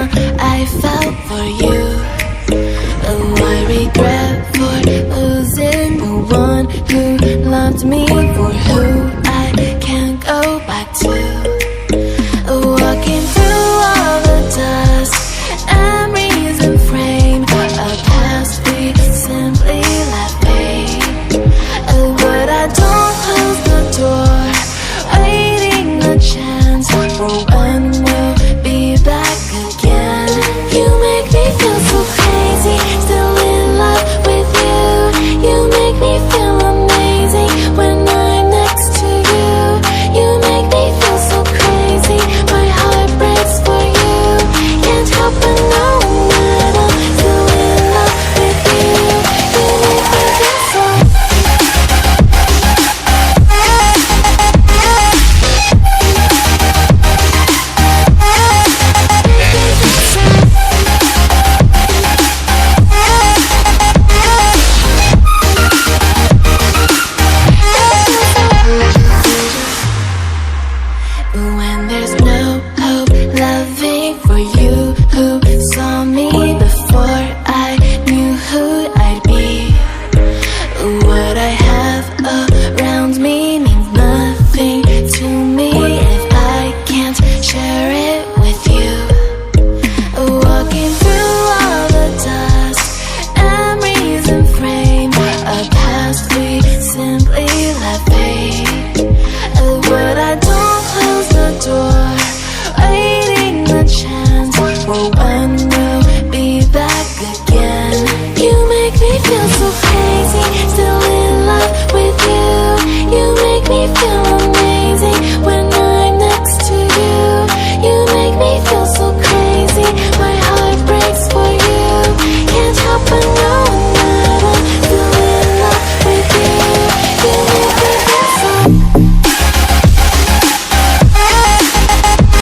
I felt for you. Oh, I regret for losing the one who loved me, for who I can't go back to. Walking through all the dust, memories and frame, a past we simply let fade. But I don't close the door, waiting a chance for when we'll be back again. You make me feel so crazy, still in love with you. You make me feel amazing when I'm next to you. You make me feel so crazy, my heart breaks for you. Can't help but know that I'm still in love with you. You make me feel so. When there's no hope, loving for you who saw me before I knew who I'd be. What I have around me means nothing to me if I can't share it with you. Walking through all the dust, memories and frame, a past we simply let fade. But I don't close the door, waiting a chance for when